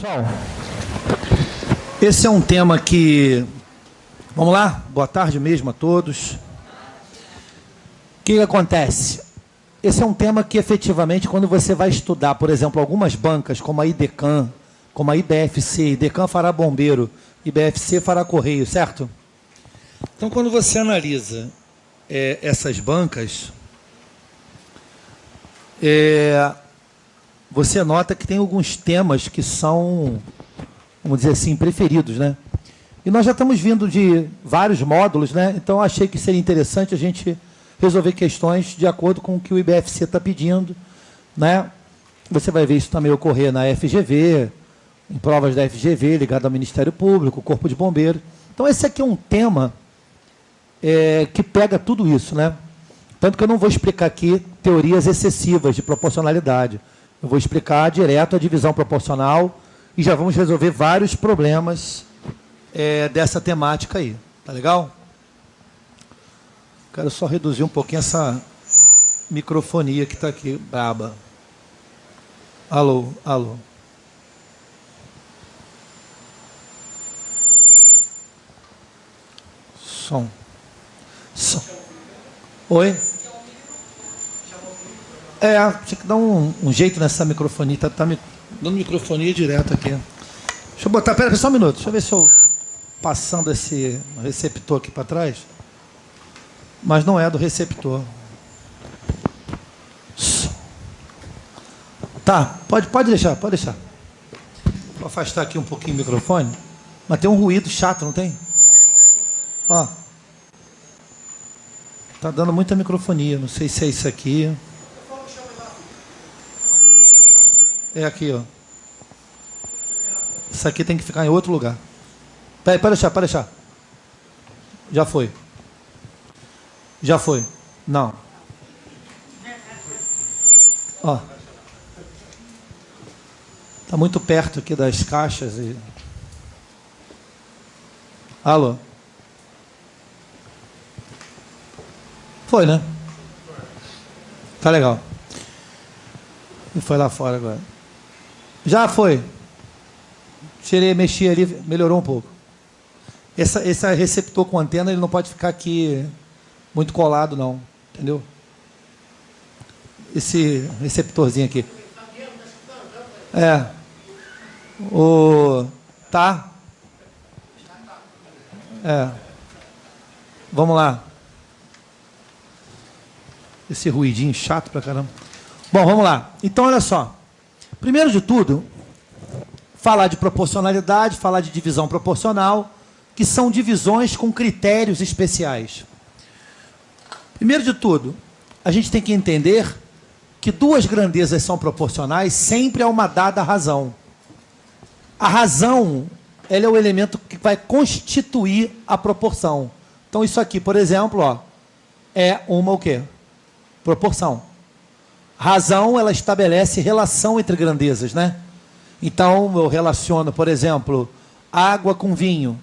Pessoal, esse é um tema que... Vamos lá? Boa tarde mesmo a todos. O que acontece? Esse é um tema que, efetivamente, quando você vai estudar, por exemplo, algumas bancas, como a IDECAM, como a IBFC, IDECAM fará bombeiro, IBFC fará correio, certo? Então, quando você analisa essas bancas, você nota que tem alguns temas que são, vamos dizer assim, preferidos, né? E nós já estamos vindo de vários módulos, né? Então, achei que seria interessante a gente resolver questões de acordo com o que o IBFC está pedindo, né? Você vai ver isso também ocorrer na FGV, em provas da FGV, ligado ao Ministério Público, Corpo de Bombeiros. Então, esse aqui é um tema que pega tudo isso, né? Tanto que eu não vou explicar aqui teorias excessivas de proporcionalidade. Eu vou explicar direto a divisão proporcional e já vamos resolver vários problemas dessa temática aí. Tá legal? Quero só reduzir um pouquinho essa microfonia que está aqui, braba. Alô, alô. Som. Oi? Tinha que dar um jeito nessa microfonia. Tá me dando microfonia direto aqui. Deixa eu botar... Pera só um minuto. Deixa eu ver se eu... Passando esse receptor aqui para trás. Mas não é do receptor. Tá, pode deixar, pode deixar. Vou afastar aqui um pouquinho o microfone. Mas tem um ruído chato, não tem? Ó. Tá dando muita microfonia. Não sei se é isso aqui. É aqui, ó. Isso aqui tem que ficar em outro lugar. Peraí, pode deixar. Já foi. Já foi. Não. Ó. Tá muito perto aqui das caixas e... Alô? Foi, né? Tá legal. E foi lá fora agora. Já foi. Tirei, mexi ali, melhorou um pouco. Esse receptor com antena, ele não pode ficar aqui muito colado, não. Entendeu? Esse receptorzinho aqui. Tá? Vamos lá. Esse ruidinho chato pra caramba. Bom, vamos lá. Então, olha só. Primeiro de tudo, falar de proporcionalidade, falar de divisão proporcional, que são divisões com critérios especiais. Primeiro de tudo, a gente tem que entender que duas grandezas são proporcionais sempre a uma dada razão. A razão, ela é o elemento que vai constituir a proporção. Então, isso aqui, por exemplo, ó, é uma o quê? Proporção. Razão, ela estabelece relação entre grandezas, né? Então, eu relaciono, por exemplo, água com vinho,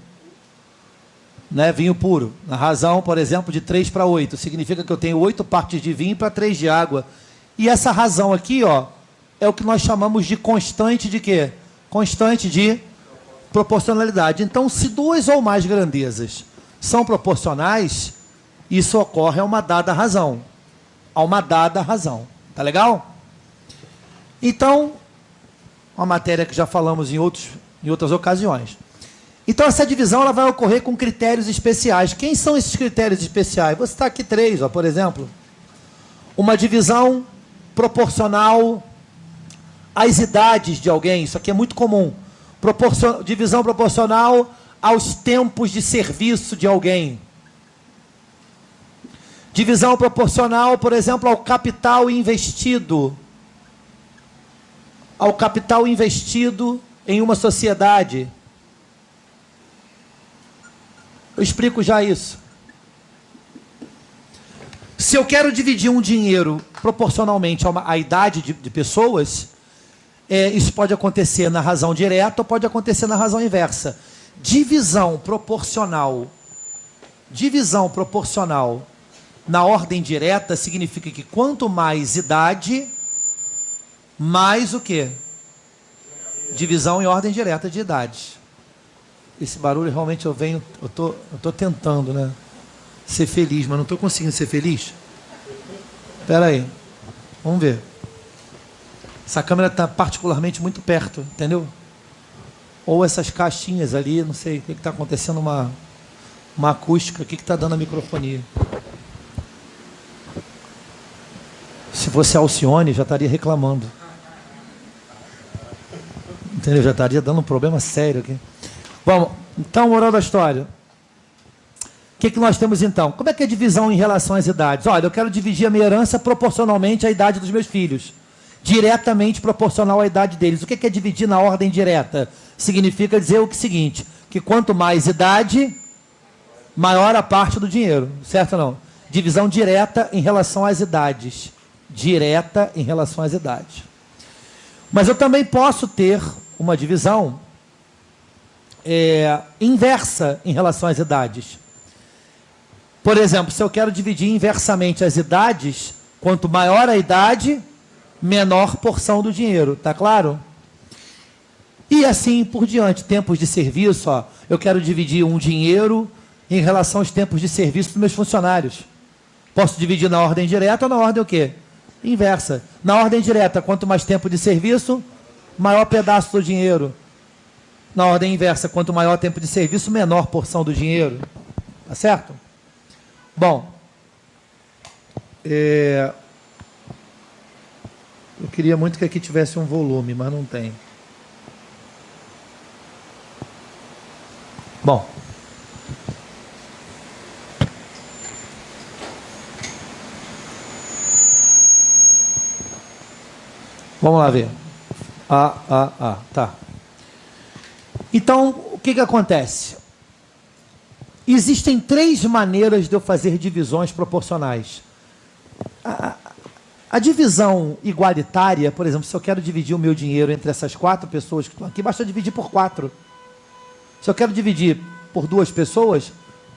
né? Vinho puro. Na razão, por exemplo, de 3 para 8. Significa que eu tenho 8 partes de vinho para 3 de água. E essa razão aqui, ó, é o que nós chamamos de constante de quê? Constante de proporcionalidade. Então, se duas ou mais grandezas são proporcionais, isso ocorre a uma dada razão. A uma dada razão. Tá legal? Então, uma matéria que já falamos em outras ocasiões. Então, essa divisão ela vai ocorrer com critérios especiais. Quem são esses critérios especiais? Vou citar aqui 3, ó, por exemplo. Uma divisão proporcional às idades de alguém. Isso aqui é muito comum. Divisão proporcional aos tempos de serviço de alguém. Divisão proporcional, por exemplo, ao capital investido. Ao capital investido em uma sociedade. Eu explico já isso. Se eu quero dividir um dinheiro proporcionalmente à idade de pessoas, isso pode acontecer na razão direta ou pode acontecer na razão inversa. Divisão proporcional na ordem direta significa que quanto mais idade, mais o quê? Divisão em ordem direta de idades. Esse barulho realmente eu tô tentando, né? Ser feliz, mas não estou conseguindo ser feliz. Espera aí. Vamos ver. Essa câmera está particularmente muito perto, entendeu? Ou essas caixinhas ali, não sei o que está acontecendo, uma acústica. O que está dando a microfonia? Se fosse Alcione, já estaria reclamando. Entendeu? Já estaria dando um problema sério aqui. Vamos, então, moral da história. O que nós temos então? Como é que é a divisão em relação às idades? Olha, eu quero dividir a minha herança proporcionalmente à idade dos meus filhos. Diretamente proporcional à idade deles. O que é dividir na ordem direta? Significa dizer o seguinte, que quanto mais idade, maior a parte do dinheiro. Certo ou não? Divisão direta em relação às idades. Direta em relação às idades. Mas eu também posso ter uma divisão inversa em relação às idades. Por exemplo, se eu quero dividir inversamente as idades, quanto maior a idade, menor porção do dinheiro, tá claro? E assim por diante, tempos de serviço, ó, eu quero dividir um dinheiro em relação aos tempos de serviço dos meus funcionários. Posso dividir na ordem direta ou na ordem o quê? Inversa. Na ordem direta, quanto mais tempo de serviço, maior pedaço do dinheiro. Na ordem inversa, quanto maior tempo de serviço, menor porção do dinheiro. Tá certo? Bom, eu queria muito que aqui tivesse um volume, mas não tem. Bom. Vamos lá ver. Tá. Então, o que acontece? Existem 3 maneiras de eu fazer divisões proporcionais. A divisão igualitária, por exemplo, se eu quero dividir o meu dinheiro entre essas 4 pessoas que estão aqui, basta dividir por 4. Se eu quero dividir por 2 pessoas,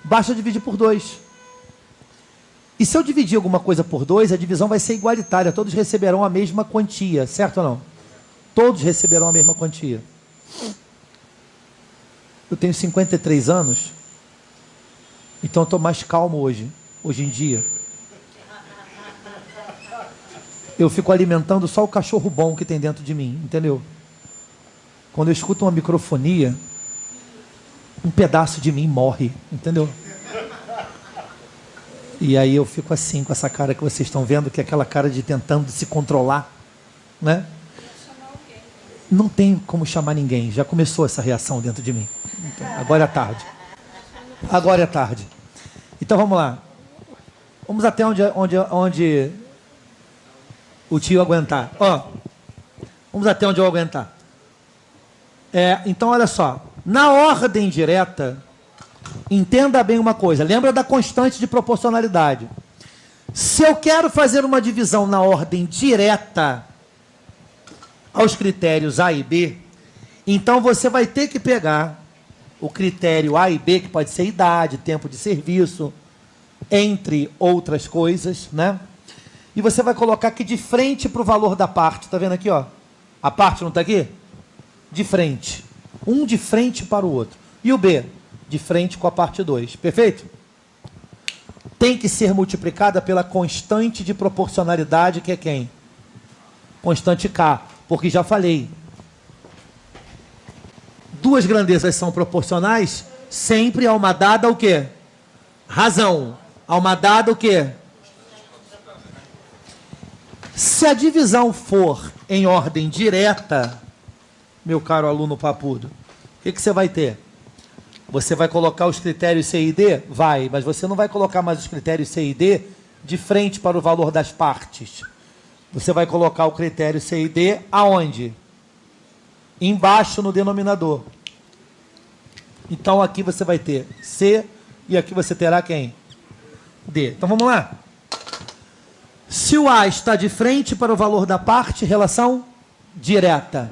basta dividir por 2. E se eu dividir alguma coisa por 2, a divisão vai ser igualitária. Todos receberão a mesma quantia, certo ou não? Todos receberão a mesma quantia. Eu tenho 53 anos, então estou mais calmo hoje em dia. Eu fico alimentando só o cachorro bom que tem dentro de mim, entendeu? Quando eu escuto uma microfonia, um pedaço de mim morre, entendeu? E aí eu fico assim, com essa cara que vocês estão vendo, que é aquela cara de tentando se controlar, né? Não tem como chamar ninguém, já começou essa reação dentro de mim. Então, agora é tarde. Agora é tarde. Então vamos lá. Vamos até onde o tio aguentar. Ó, vamos até onde eu aguentar. Então olha só. Na ordem direta, entenda bem uma coisa. Lembra da constante de proporcionalidade. Se eu quero fazer uma divisão na ordem direta aos critérios A e B, então você vai ter que pegar o critério A e B, que pode ser idade, tempo de serviço, entre outras coisas, né? E você vai colocar aqui de frente para o valor da parte. Tá vendo aqui, ó? A parte não está aqui? De frente. Um de frente para o outro. E o B? De frente com a parte 2. Perfeito? Tem que ser multiplicada pela constante de proporcionalidade, que é quem? Constante K. Porque já falei. 2 grandezas são proporcionais, sempre há uma dada o quê? Razão. Há uma dada o quê? Se a divisão for em ordem direta, meu caro aluno papudo, o que você vai ter? Você vai colocar os critérios C e D? Vai, mas você não vai colocar mais os critérios C e D de frente para o valor das partes. Você vai colocar o critério C e D aonde? Embaixo no denominador. Então aqui você vai ter C e aqui você terá quem? D. Então vamos lá. Se o A está de frente para o valor da parte, relação direta.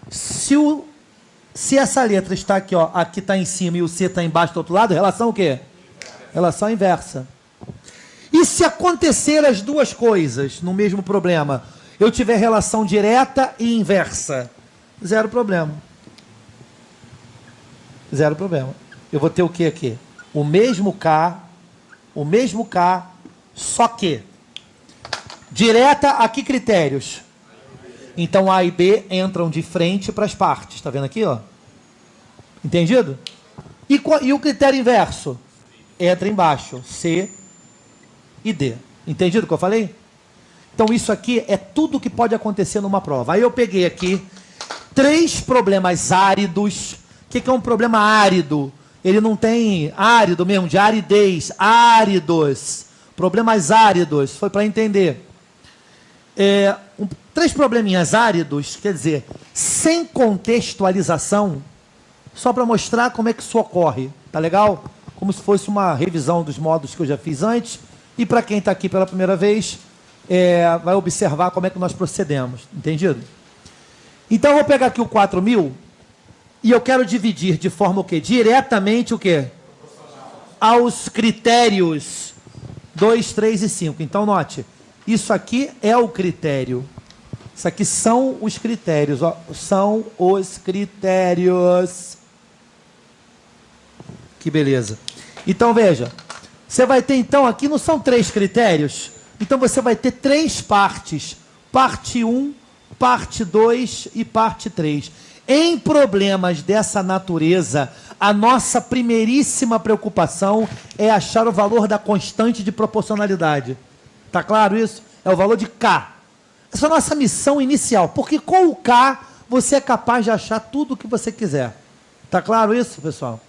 Se essa letra está aqui, ó, aqui está em cima e o C está embaixo do outro lado, relação o quê? Relação inversa. E se acontecer as duas coisas no mesmo problema, eu tiver relação direta e inversa, Zero problema. Zero problema. Eu vou ter o que aqui? O mesmo K, só que direta a que critérios? Então A e B entram de frente para as partes. Está vendo aqui, ó? Entendido? E o critério inverso? Entra embaixo. C e D. Entendido o que eu falei? Então isso aqui é tudo que pode acontecer numa prova. Aí eu peguei aqui 3 problemas áridos. O que é um problema árido? Ele não tem árido mesmo, de aridez. Áridos. Problemas áridos. Foi para entender. 3 probleminhas áridos, quer dizer, sem contextualização, só para mostrar como é que isso ocorre. Tá legal? Como se fosse uma revisão dos módulos que eu já fiz antes. E para quem está aqui pela primeira vez, vai observar como é que nós procedemos. Entendido? Então eu vou pegar aqui o 4.000 e eu quero dividir de forma o quê? Diretamente o quê? Aos critérios 2, 3 e 5. Então note, isso aqui é o critério. Isso aqui são os critérios. Ó, são os critérios. Que beleza. Então veja, você vai ter então aqui, não são 3 critérios? Então você vai ter 3 partes. Parte 1, parte 2 e parte 3. Em problemas dessa natureza, a nossa primeiríssima preocupação é achar o valor da constante de proporcionalidade. Tá claro isso? É o valor de K. Essa é a nossa missão inicial, porque com o K você é capaz de achar tudo o que você quiser. Tá claro isso, pessoal?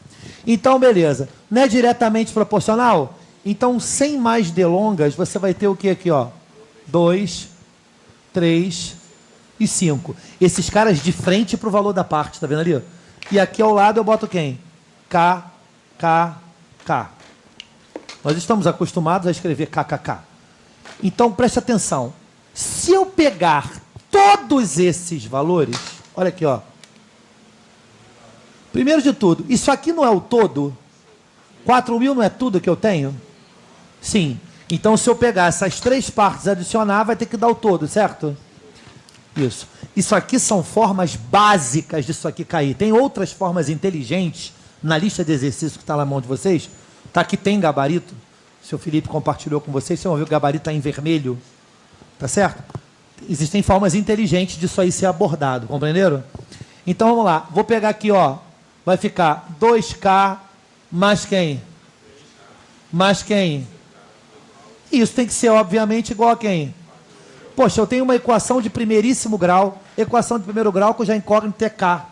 Então, beleza. Não é diretamente proporcional? Então, sem mais delongas, você vai ter o que aqui, ó? 2, 3 e 5. Esses caras de frente para o valor da parte, tá vendo ali? E aqui ao lado eu boto quem? K, K, K. Nós estamos acostumados a escrever KKK. Então, preste atenção. Se eu pegar todos esses valores, olha aqui, ó. Primeiro de tudo, isso aqui não é o todo? 4.000 não é tudo que eu tenho? Sim. Então, se eu pegar essas 3 partes e adicionar, vai ter que dar o todo, certo? Isso. Isso aqui são formas básicas disso aqui cair. Tem outras formas inteligentes na lista de exercícios que está na mão de vocês? Tá, que tem gabarito. O seu Felipe compartilhou com vocês. Você ouviu que o gabarito está em vermelho. Tá certo? Existem formas inteligentes disso aí ser abordado. Compreenderam? Então, vamos lá. Vou pegar aqui, ó. Vai ficar 2K mais quem? Mais quem? Isso tem que ser, obviamente, igual a quem? Poxa, eu tenho uma equação de primeiríssimo grau, equação de primeiro grau, que eu já incógnito é K.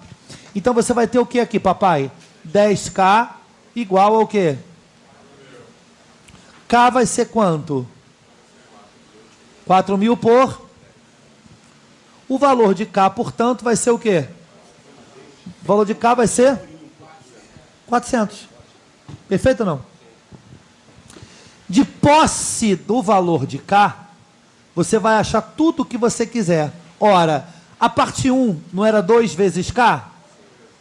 Então, você vai ter o que aqui, papai? 10K igual ao quê? K vai ser quanto? 4.000 por... O valor de K, portanto, vai ser o quê? O valor de K vai ser 400. Perfeito ou não? De posse do valor de K, você vai achar tudo o que você quiser. Ora, a parte 1 não era 2 vezes K?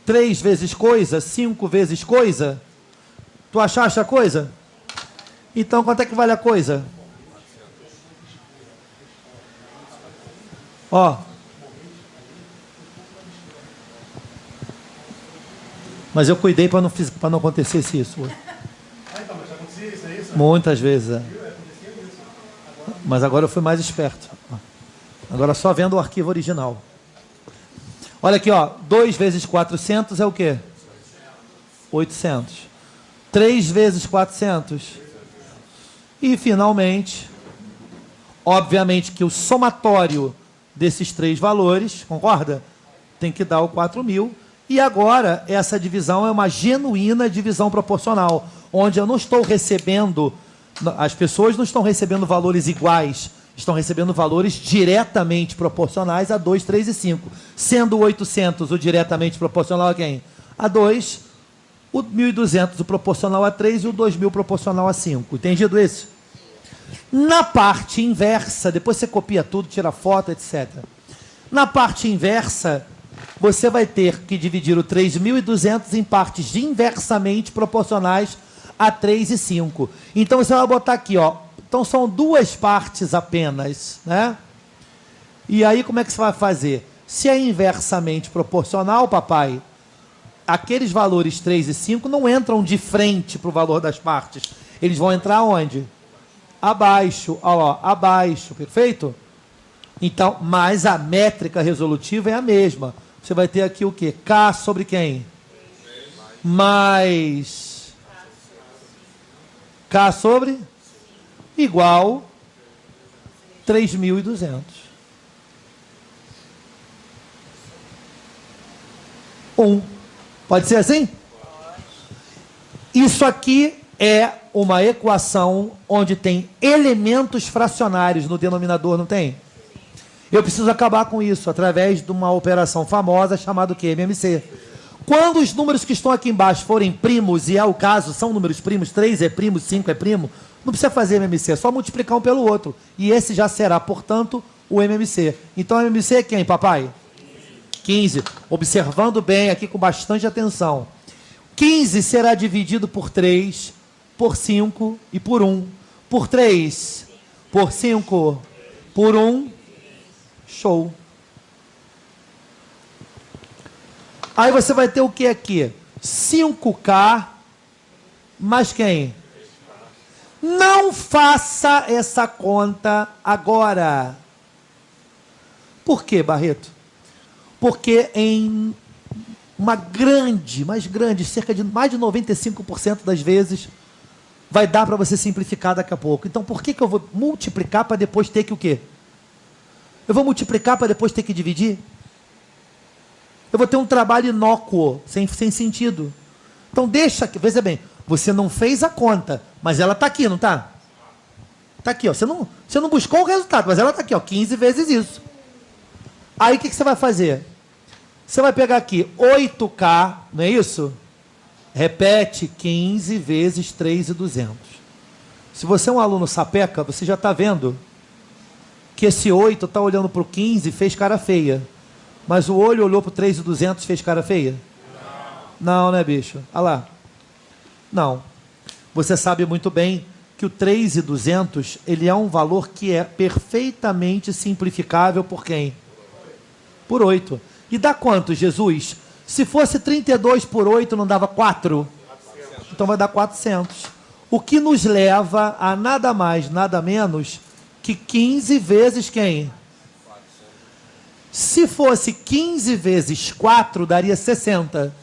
3 vezes coisa? 5 vezes coisa? Tu achaste a coisa? Então, quanto é que vale a coisa? Ó. Mas eu cuidei para não acontecesse isso. Então, mas já acontecia isso, é isso? Muitas vezes, é. Mas agora eu fui mais esperto. Agora só vendo o arquivo original. Olha aqui, ó. 2 vezes 400 é o quê? 800. 3 vezes 400. E, finalmente, obviamente que o somatório desses 3 valores, concorda? Tem que dar o 4.000. E agora, essa divisão é uma genuína divisão proporcional, onde eu não estou recebendo, as pessoas não estão recebendo valores iguais, estão recebendo valores diretamente proporcionais a 2, 3 e 5. Sendo o 800 o diretamente proporcional a quem? A 2, o 1.200 o proporcional a 3 e o 2.000 proporcional a 5. Entendido isso? Na parte inversa, depois você copia tudo, tira foto, etc. Na parte inversa, você vai ter que dividir o 3.200 em partes inversamente proporcionais a 3 e 5. Então, você vai botar aqui, ó. Então, são 2 partes apenas, né? E aí, como é que você vai fazer? Se é inversamente proporcional, papai, aqueles valores 3 e 5 não entram de frente para o valor das partes. Eles vão entrar onde? Abaixo, ó, abaixo, perfeito? Então, mas a métrica resolutiva é a mesma. Você vai ter aqui o quê? K sobre quem? Mais K sobre? Igual 3.200. Pode ser assim? Isso aqui é uma equação onde tem elementos fracionários no denominador, não tem? Eu preciso acabar com isso através de uma operação famosa chamada o quê? MMC. Quando os números que estão aqui embaixo forem primos, e é o caso, são números primos, 3 é primo, 5 é primo, não precisa fazer MMC, é só multiplicar um pelo outro. E esse já será, portanto, o MMC. Então, o MMC é quem, papai? 15. Observando bem aqui com bastante atenção. 15 será dividido por 3, por 5 e por 1. Por 3, por 5, por 1. Show. Aí você vai ter o que aqui? 5K mais quem? Não faça essa conta agora. Por quê, Barreto? Porque em uma grande, cerca de mais de 95% das vezes, vai dar para você simplificar daqui a pouco. Então, por que eu vou multiplicar para depois ter que o quê? Eu vou multiplicar para depois ter que dividir? Eu vou ter um trabalho inócuo, sem sentido. Então, deixa aqui, veja bem, você não fez a conta, mas ela está aqui, não está? Está aqui, ó. Você não buscou o resultado, mas ela está aqui, ó, 15 vezes isso. Aí, o que você vai fazer? Você vai pegar aqui 8K, não é isso? Repete 15 vezes 3.200. Se você é um aluno sapeca, você já está vendo que esse 8 está olhando para o 15 e fez cara feia. Mas o olho olhou para o 3.200 e fez cara feia? Não, né, bicho? Olha lá. Não. Você sabe muito bem que o 3.200, ele é um valor que é perfeitamente simplificável por quem? Por 8. E dá quanto, Jesus? Se fosse 32 por 8, não dava 4? Então vai dar 400. O que nos leva a nada mais, nada menos que 15 vezes quem? Se fosse 15 vezes 4, daria 60.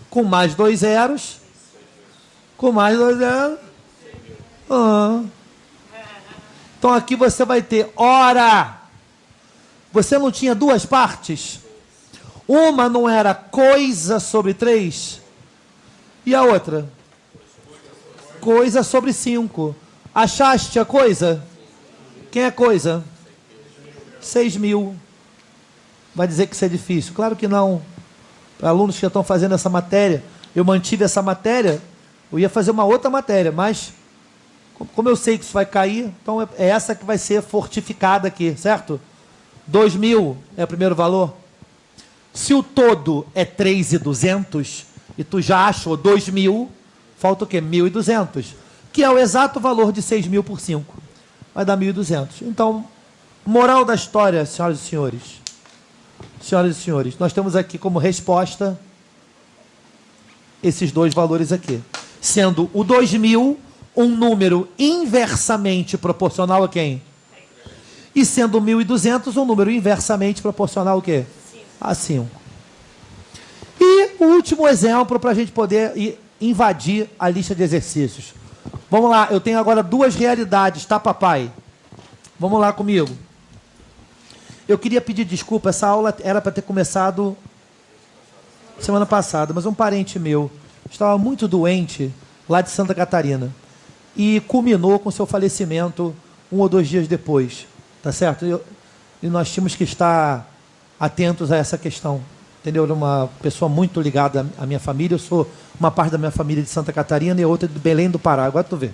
Com mais 2 zeros. Com mais 2 zeros. Então aqui você vai ter hora. Você não tinha duas partes? Uma não era coisa sobre 3? E a outra? Coisa sobre 5. Achaste a coisa? Quem é coisa? 6.000. Vai dizer que isso é difícil? Claro que não. Para alunos que já estão fazendo essa matéria, eu mantive essa matéria, eu ia fazer uma outra matéria, mas como eu sei que isso vai cair, então é essa que vai ser fortificada aqui, certo? 2.000 é o primeiro valor. Se o todo é 3.200 e tu já achou 2.000, falta o quê? 1.200, que é o exato valor de 6.000 por 5. Vai dar 1.200. Então, moral da história, senhoras e senhores. Senhoras e senhores, nós temos aqui como resposta esses dois valores aqui. Sendo o 2.000 um número inversamente proporcional a quem? E sendo o 1.200 um número inversamente proporcional a quê? A 5. E o último exemplo para a gente poder invadir a lista de exercícios. Vamos lá, eu tenho agora duas realidades, tá, papai? Vamos lá comigo. Eu queria pedir desculpa, essa aula era para ter começado semana passada, mas um parente meu estava muito doente lá de Santa Catarina e culminou com seu falecimento 1 ou 2 dias depois, tá certo? E nós tínhamos que estar atentos a essa questão, entendeu? Era uma pessoa muito ligada à minha família, eu sou uma parte da minha família de Santa Catarina e outra de Belém do Pará, agora tu vê.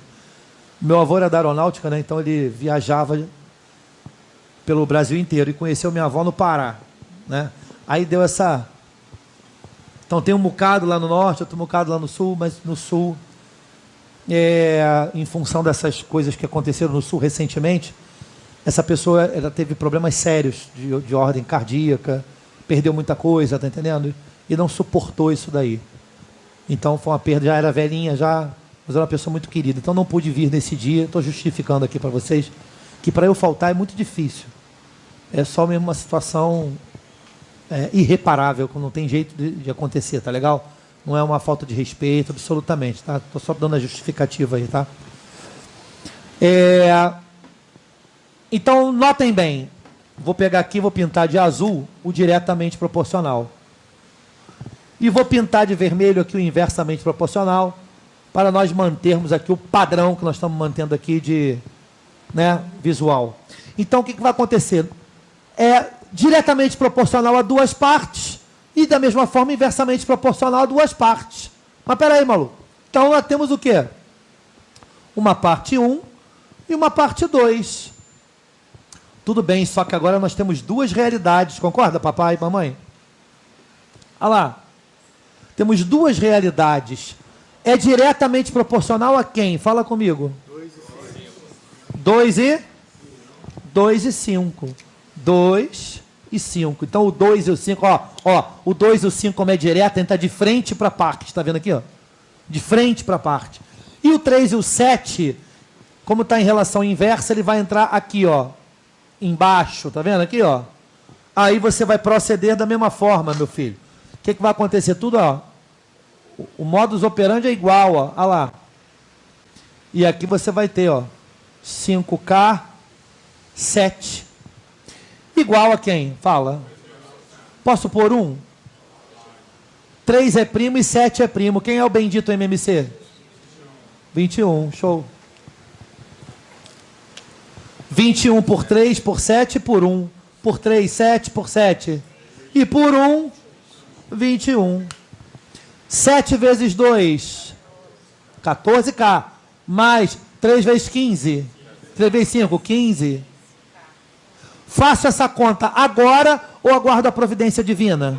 Meu avô era da aeronáutica, né? Então ele viajava pelo Brasil inteiro e conheceu minha avó no Pará, né? Aí deu essa... Então tem um bocado lá no norte, outro bocado lá no sul, mas no sul, em função dessas coisas que aconteceram no sul recentemente, essa pessoa ela teve problemas sérios de ordem cardíaca perdeu muita coisa, tá entendendo? E não suportou isso daí. Então foi uma perda, já era velhinha, já, mas era uma pessoa muito querida. Então não pude vir nesse dia, estou justificando aqui para vocês, que para eu faltar é muito difícil. É só mesmo uma situação irreparável, que não tem jeito de acontecer, tá legal? Não é uma falta de respeito, absolutamente, tá? Estou só dando a justificativa aí, tá? Então, notem bem, vou pegar aqui, vou pintar de azul o diretamente proporcional. E vou pintar de vermelho aqui o inversamente proporcional, para nós mantermos aqui o padrão que nós estamos mantendo aqui de visual. Então, o que vai acontecer? É diretamente proporcional a duas partes e, da mesma forma, inversamente proporcional a duas partes. Mas, peraí, maluco. Então, nós temos o quê? Uma parte 1 e uma parte 2. Tudo bem, só que agora nós temos duas realidades. Concorda, papai e mamãe? Olha lá. Temos duas realidades. É diretamente proporcional a quem? Fala comigo. 2 e 5. 2 e 5. Então, o 2 e o 5, o 2 e o 5, como é direto, ele está de frente para a parte. Está vendo aqui? Ó? De frente para a parte. E o 3 e o 7, como está em relação inversa, ele vai entrar aqui, ó, embaixo. Está vendo aqui? Ó? Aí você vai proceder da mesma forma, meu filho. O que vai acontecer? Tudo, ó. O modus operandi é igual, ó. Olha lá. E aqui você vai ter, ó, 5K, 7. Igual a quem? Fala. Posso pôr 1? 3 é primo e 7 é primo. Quem é o bendito MMC? 21, show. 21 por 3, por 7, por 1. Por 3, 7, por 7. E por 1, 21. 7 vezes 2, 14K. Mais 3 vezes 15. 3 vezes 5, 15. Faço essa conta agora ou aguardo a providência divina?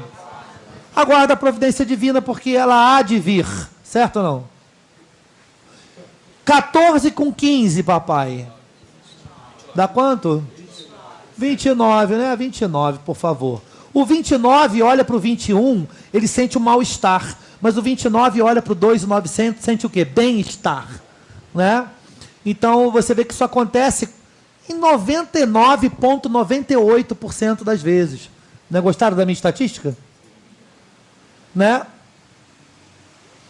Aguardo a providência divina porque ela há de vir. Certo ou não? 14 com 15, papai. Dá quanto? 29, né? 29, por favor. O 29 olha para o 21, ele sente um mal-estar. Mas o 29 olha para o 2,900, sente o quê? Bem-estar. Né? Então, você vê que isso acontece em 99,98% das vezes. Né? Gostaram da minha estatística? Né?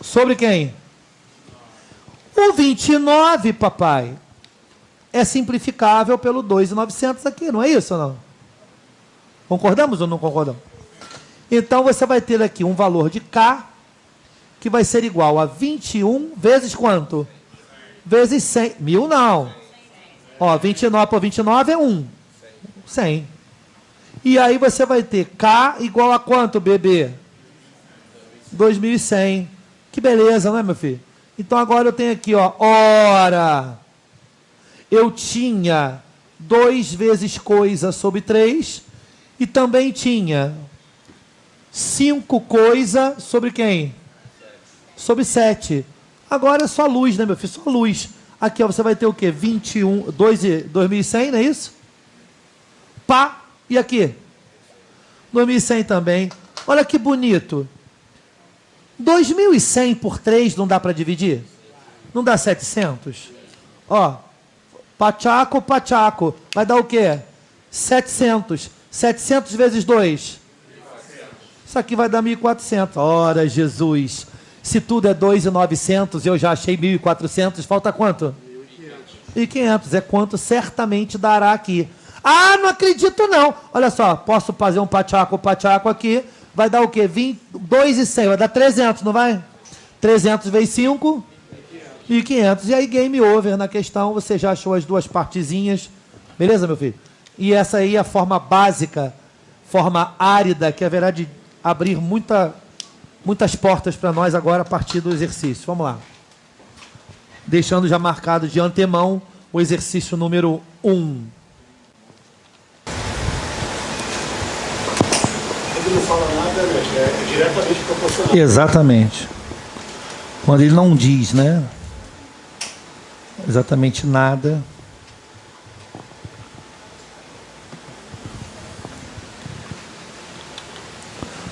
Sobre quem? O 29, papai, é simplificável pelo 2,900 aqui, não é isso ou não? Concordamos ou não concordamos? Então, você vai ter aqui um valor de K, que vai ser igual a 21 vezes quanto? Vezes 100. 1000 não. Ó, 29 por 29 é 1. 100. E aí você vai ter K igual a quanto, bebê? 2100. Que beleza, não é, meu filho? Então agora eu tenho aqui, ó, ora, eu tinha 2 vezes coisa sobre 3 e também tinha 5 coisa sobre quem? Sobre 7. Agora é só luz, né, meu filho? Só luz. Aqui, ó, você vai ter o quê? 2100, não é isso? Pá. E aqui? 2100 também. Olha que bonito. 2100 por 3 não dá para dividir? Não dá 700? Ó, pachaco, pachaco. Vai dar o quê? 700. 700 vezes 2. Isso aqui vai dar 1.400. Ora, Jesus. Se tudo é 2.900, eu já achei 1.400, falta quanto? 1.500. É quanto certamente dará aqui. Ah, não acredito não. Olha só, posso fazer um pachaco aqui. Vai dar o quê? 2.100, vai dar 300, não vai? 300 vezes 5, 1.500. E aí, game over na questão, você já achou as duas partezinhas. Beleza, meu filho? E essa aí é a forma básica, forma árida, que haverá de abrir muitas portas para nós agora a partir do exercício. Vamos lá. Deixando já marcado de antemão o exercício número 1. Quando não fala nada, é diretamente proporcional. Exatamente. Quando ele não diz, né? Exatamente nada.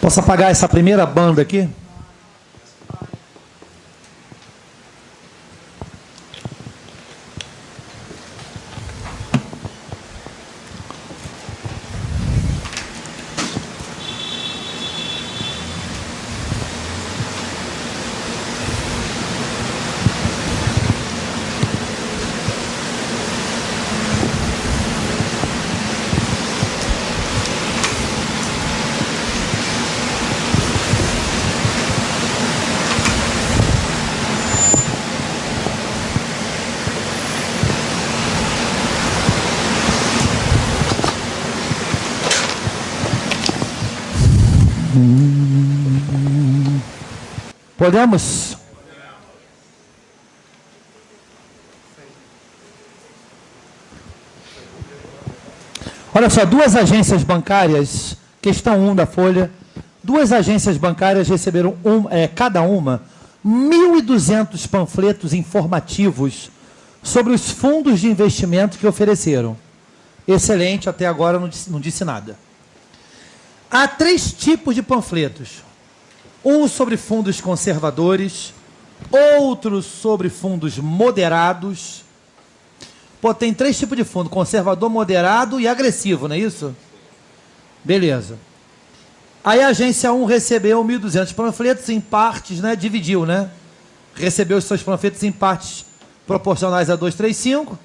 Posso apagar essa primeira banda aqui? Podemos? Olha só, duas agências bancárias, questão 1 da Folha, duas agências bancárias receberam cada uma 1.200 panfletos informativos sobre os fundos de investimento que ofereceram. Excelente, até agora não disse nada. Há 3 tipos de panfletos. Um sobre fundos conservadores, outro sobre fundos moderados. Pô, tem 3 tipos de fundo: conservador, moderado e agressivo, não é isso? Beleza. Aí a agência 1 recebeu 1.200 panfletos em partes, né? Dividiu, né? Recebeu os seus panfletos em partes proporcionais a 235,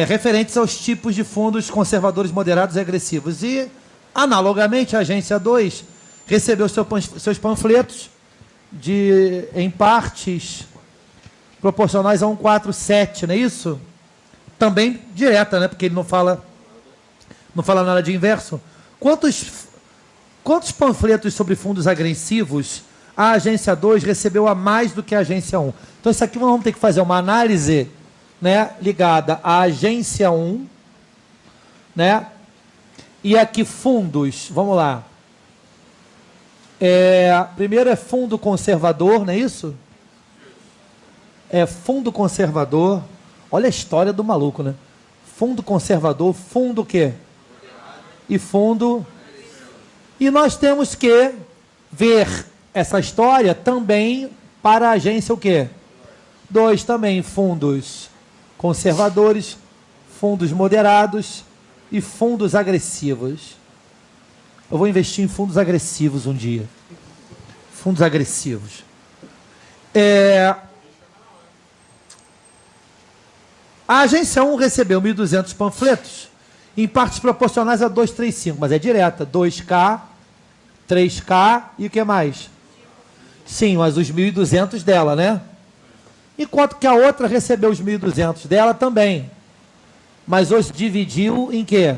referentes aos tipos de fundos conservadores, moderados e agressivos. E, analogamente, a agência 2 recebeu seus panfletos em partes proporcionais a 147, não é isso? Também direta, né? Porque ele não fala nada de inverso. Quantos panfletos sobre fundos agressivos a agência 2 recebeu a mais do que a agência 1? Então, isso aqui nós vamos ter que fazer uma análise, né, ligada à agência 1, né? E aqui fundos, vamos lá. Primeiro é fundo conservador, não é isso? Fundo conservador. Olha a história do maluco, né? Fundo conservador, fundo o quê? E fundo... E nós temos que ver essa história também para a agência o quê? 2 também, fundos conservadores, fundos moderados e fundos agressivos. Eu vou investir em fundos agressivos um dia. Fundos agressivos. A agência 1 recebeu 1.200 panfletos em partes proporcionais a 235, mas é direta. 2K, 3K e o que mais? Sim, mas os 1.200 dela, né? Enquanto que a outra recebeu os 1.200 dela também. Mas os dividiu em quê?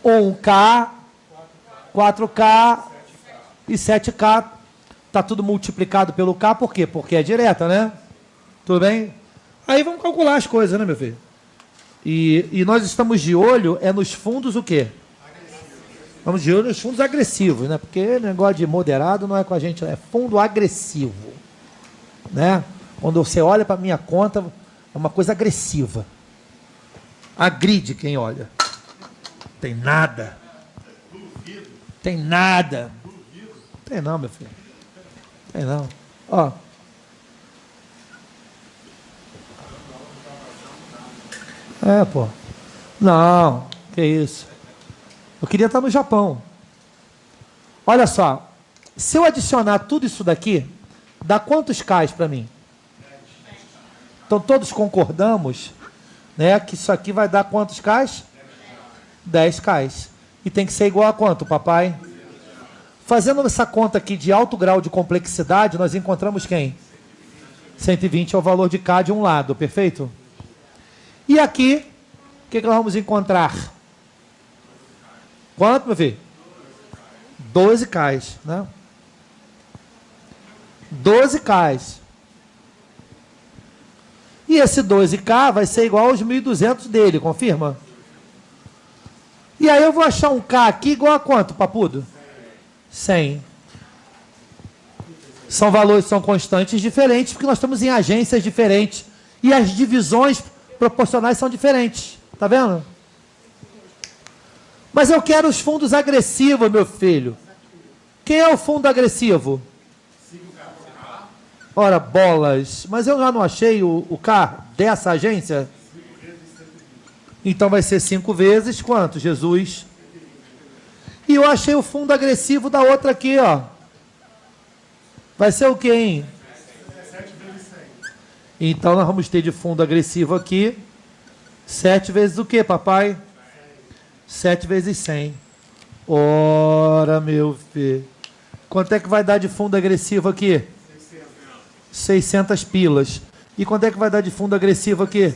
1K, 4K e 7K. Está tudo multiplicado pelo K, por quê? Porque é direta, né? Tudo bem? Aí vamos calcular as coisas, né, meu filho? E nós estamos de olho nos fundos o quê? Vamos de olho nos fundos agressivos, né? Porque negócio de moderado não é com a gente, é fundo agressivo, né? Quando você olha para a minha conta, é uma coisa agressiva. Agride quem olha. Tem nada. Tem nada. Tem não, meu filho. Tem não. Ó. Pô. Não, que isso. Eu queria estar no Japão. Olha só. Se eu adicionar tudo isso daqui, dá quantos Ks para mim? Então todos concordamos, né, que isso aqui vai dar quantos Ks? 10 Ks. E tem que ser igual a quanto, papai? Fazendo essa conta aqui de alto grau de complexidade, nós encontramos quem? 120 é o valor de K de um lado, perfeito? E aqui, o que nós vamos encontrar? Quanto, meu filho? 12 Ks, né? 12 Ks. E esse 12K vai ser igual aos 1.200 dele, confirma? E aí eu vou achar um K aqui igual a quanto, papudo? 100. São valores, são constantes diferentes, porque nós estamos em agências diferentes. E as divisões proporcionais são diferentes. Tá vendo? Mas eu quero os fundos agressivos, meu filho. Quem é o fundo agressivo? Ora, bolas. Mas eu já não achei o K dessa agência? Então vai ser 5 vezes quanto, Jesus? E eu achei o fundo agressivo da outra aqui, ó. Vai ser o quê, hein? Então nós vamos ter de fundo agressivo aqui 7 vezes o quê, papai? 7 vezes 100. Ora, meu filho. Quanto é que vai dar de fundo agressivo aqui? 600 pilas. E quanto é que vai dar de fundo agressivo aqui?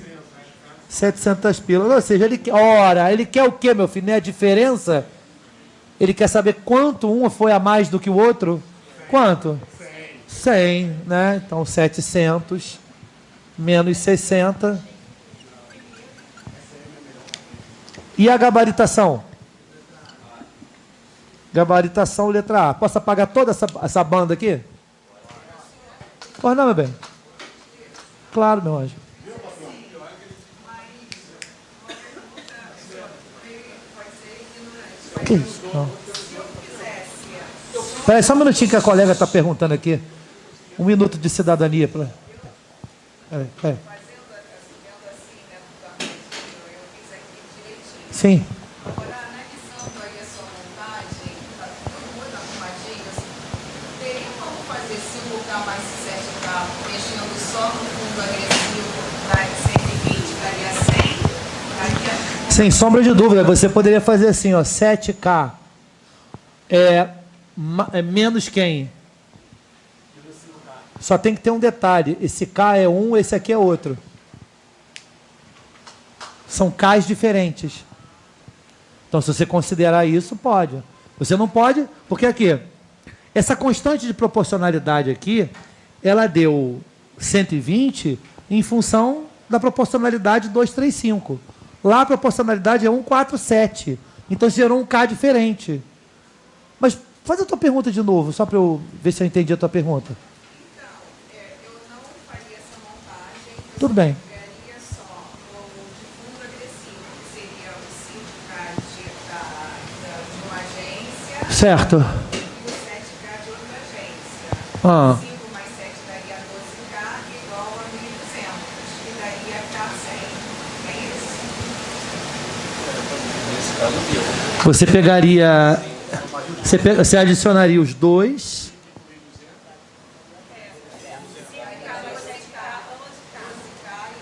700 pilas. Ou seja, ele quer, ora, ele quer o quê, meu filho? Não é a diferença? Ele quer saber quanto um foi a mais do que o outro? Quanto? 100, né? Então, 700 menos 60. E a gabaritação? Gabaritação, letra A. Posso apagar toda essa banda aqui? Pois não, meu bem? Claro, meu anjo. Que isso? Não. Espera aí, só um minutinho que a colega está perguntando aqui. 1 minuto de cidadania. Peraí. Sim. Agora, analisando aí a sua montagem, está tudo muito arrumadinho. Teria como fazer 5K mais 7K, mexendo só no fundo agressivo, daria 120, daria 100? Daria... Sem sombra de dúvida, você poderia fazer assim, ó, 7K é menos quem? Só tem que ter um detalhe, esse K é um, esse aqui é outro. São Ks diferentes. Então, se você considerar isso, pode. Você não pode, porque aqui, essa constante de proporcionalidade aqui, ela deu 120 em função da proporcionalidade 235. Lá a proporcionalidade é 147. Então, gerou um K diferente. Mas faz a tua pergunta de novo, só para eu ver se eu entendi a tua pergunta. Então, eu não faria essa montagem. Tudo bem. Pegaria só o de fundo agressivo, que seria o 5K de uma agência. Certo. E o 7K de outra agência. Ah. 5 mais 7 daria 12K, igual a 1.200. E daria K100. É isso? Você pegaria... Você adicionaria os dois.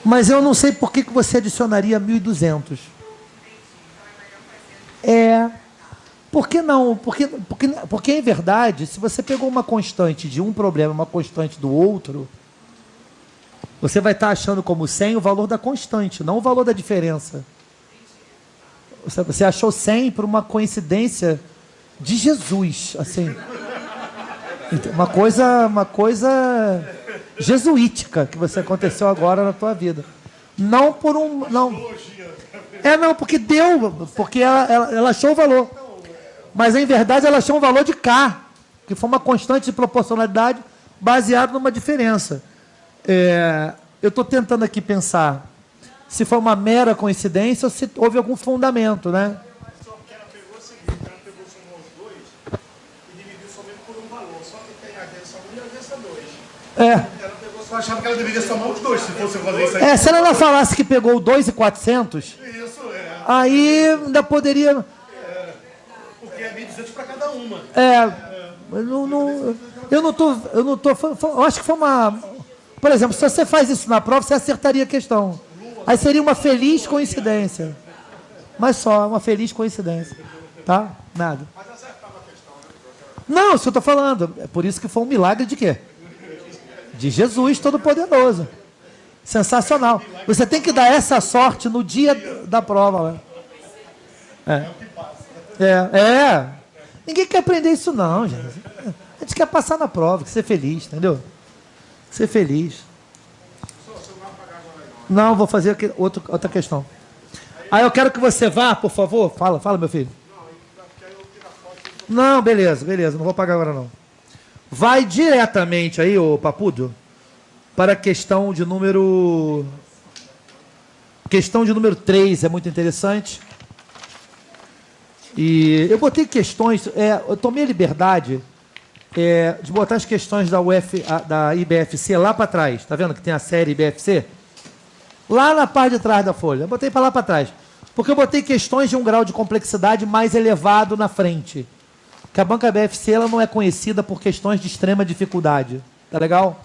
Mas eu não sei por que você adicionaria 1.200. Por que não? Porque, em verdade, se você pegou uma constante de um problema e uma constante do outro, você vai estar achando como 100 o valor da constante, não o valor da diferença. Você achou 100 por uma coincidência de Jesus, assim. Uma coisa jesuítica que você aconteceu agora na tua vida. Não por um... Não, porque ela achou o valor. Mas, em verdade, ela achou um valor de K, que foi uma constante de proporcionalidade baseada numa diferença. Eu estou tentando aqui pensar se foi uma mera coincidência ou se houve algum fundamento, né? Só que ela pegou o seguinte, ela pegou somou os dois e dividiu somente por um valor. Só que tem a agência 1 e a agência 2. Ela pegou só achava que ela deveria somar os dois, se fosse fazer isso aí. Se ela não falasse que pegou o 2.400, Isso, aí ainda poderia... porque é 1.200 para cada uma. Eu acho que foi uma... Por exemplo, se você faz isso na prova, você acertaria a questão. Aí seria uma feliz coincidência. Mas só, uma feliz coincidência. Tá? Nada. Mas acertava a questão, né? Não, isso que eu estou falando. É por isso que foi um milagre de quê? De Jesus Todo-Poderoso. Sensacional. Você tem que dar essa sorte no dia da prova. Né? Ninguém quer aprender isso não, gente. A gente quer passar na prova, quer ser feliz, entendeu? Ser feliz. Não, vou fazer outra questão. Aí eu quero que você vá, por favor. Fala, meu filho. Não, beleza. Não vou pagar agora, não. Vai diretamente aí, ô Papudo, para a questão de número... Questão de número 3, é muito interessante. E eu botei questões, eu tomei a liberdade de botar as questões da IBFC lá para trás. Tá vendo que tem a série IBFC? Lá na parte de trás da folha. Eu botei para lá para trás. Porque eu botei questões de um grau de complexidade mais elevado na frente. Porque a banca IBFC ela não é conhecida por questões de extrema dificuldade. Tá legal?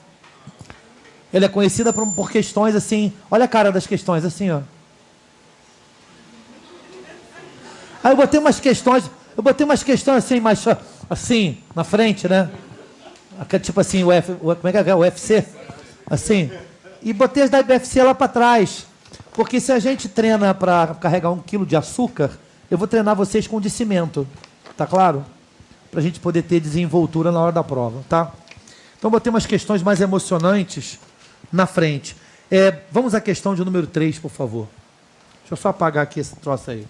Ela é conhecida por questões assim... Olha a cara das questões, assim, ó. Aí eu botei umas questões assim, mais assim, na frente, né? Tipo assim, como é que é? O UFC? Assim. E botei as da IBFC lá para trás. Porque se a gente treina para carregar 1 quilo de açúcar, eu vou treinar vocês com discimento. Tá claro? Para a gente poder ter desenvoltura na hora da prova, tá? Então botei umas questões mais emocionantes na frente. Vamos à questão de número 3, por favor. Deixa eu só apagar aqui esse troço aí.